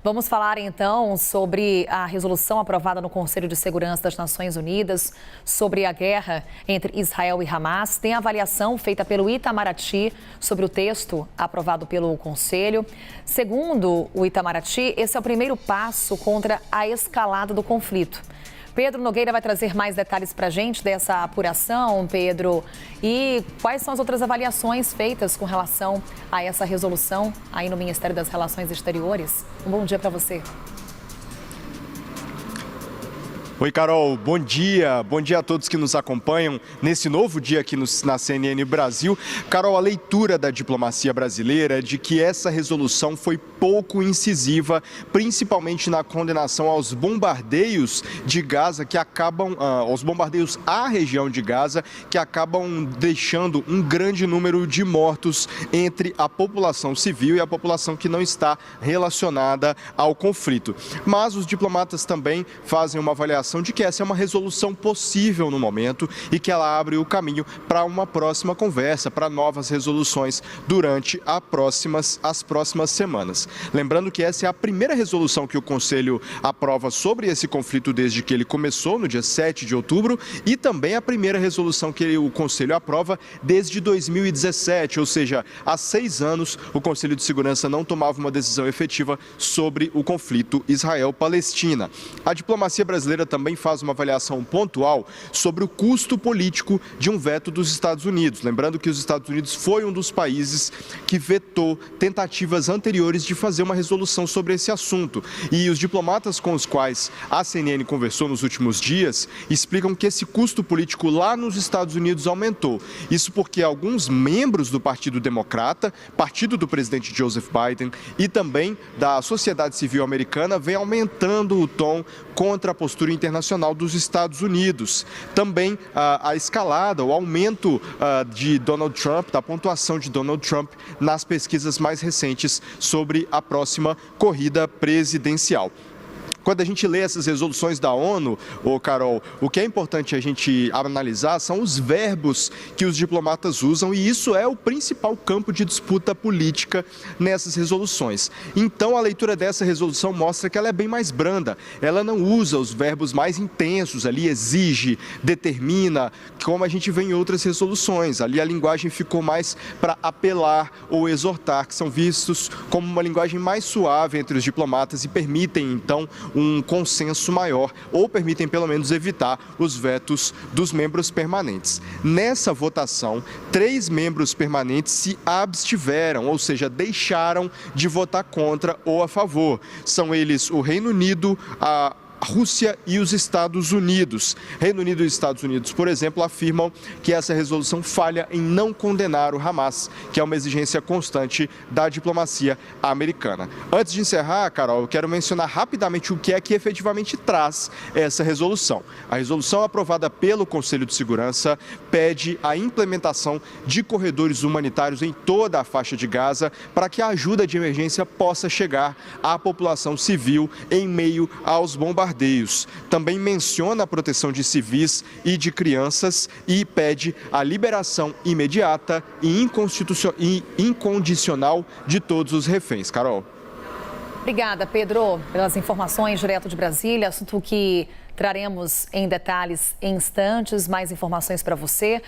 Vamos falar então sobre a resolução aprovada no Conselho de Segurança das Nações Unidas sobre a guerra entre Israel e Hamas. Tem avaliação feita pelo Itamaraty sobre o texto aprovado pelo Conselho. Segundo o Itamaraty, esse é o primeiro passo contra a escalada do conflito. Pedro Nogueira vai trazer mais detalhes para a gente dessa apuração, Pedro. E quais são as outras avaliações feitas com relação a essa resolução aí no Ministério das Relações Exteriores? Um bom dia para você. Oi, Carol, bom dia a todos que nos acompanham nesse novo dia aqui na CNN Brasil. Carol, a leitura da diplomacia brasileira é de que essa resolução foi pouco incisiva, principalmente na condenação aos bombardeios de Gaza aos bombardeios à região de Gaza, que acabam deixando um grande número de mortos entre a população civil e a população que não está relacionada ao conflito. Mas os diplomatas também fazem uma avaliação de que essa é uma resolução possível no momento e que ela abre o caminho para uma próxima conversa, para novas resoluções durante as próximas semanas. Lembrando que essa é a primeira resolução que o Conselho aprova sobre esse conflito desde que ele começou, no dia 7 de outubro, e também a primeira resolução que o Conselho aprova desde 2017, ou seja, há 6 anos o Conselho de Segurança não tomava uma decisão efetiva sobre o conflito Israel-Palestina. A diplomacia brasileira também faz uma avaliação pontual sobre o custo político de um veto dos Estados Unidos. Lembrando que os Estados Unidos foi um dos países que vetou tentativas anteriores de fazer uma resolução sobre esse assunto. E os diplomatas com os quais a CNN conversou nos últimos dias explicam que esse custo político lá nos Estados Unidos aumentou. Isso porque alguns membros do Partido Democrata, partido do presidente Joseph Biden e também da sociedade civil americana, vem aumentando o tom contra a postura internacional dos Estados Unidos. Também a escalada, o aumento de Donald Trump, da pontuação de Donald Trump nas pesquisas mais recentes sobre a próxima corrida presidencial. Quando a gente lê essas resoluções da ONU, Carol, o que é importante a gente analisar são os verbos que os diplomatas usam, e isso é o principal campo de disputa política nessas resoluções. Então, a leitura dessa resolução mostra que ela é bem mais branda. Ela não usa os verbos mais intensos, ali exige, determina, como a gente vê em outras resoluções. Ali a linguagem ficou mais para apelar ou exortar, que são vistos como uma linguagem mais suave entre os diplomatas e permitem, então, um consenso maior, ou permitem pelo menos evitar os vetos dos membros permanentes. Nessa votação, 3 membros permanentes se abstiveram, ou seja, deixaram de votar contra ou a favor. São eles o Reino Unido, a Rússia e os Estados Unidos. Reino Unido e Estados Unidos, por exemplo, afirmam que essa resolução falha em não condenar o Hamas, que é uma exigência constante da diplomacia americana. Antes de encerrar, Carol, eu quero mencionar rapidamente o que é que efetivamente traz essa resolução. A resolução aprovada pelo Conselho de Segurança pede a implementação de corredores humanitários em toda a faixa de Gaza para que a ajuda de emergência possa chegar à população civil em meio aos bombardeios. Também menciona a proteção de civis e de crianças e pede a liberação imediata e incondicional de todos os reféns. Carol. Obrigada, Pedro, pelas informações direto de Brasília, assunto que traremos em detalhes em instantes, mais informações para você.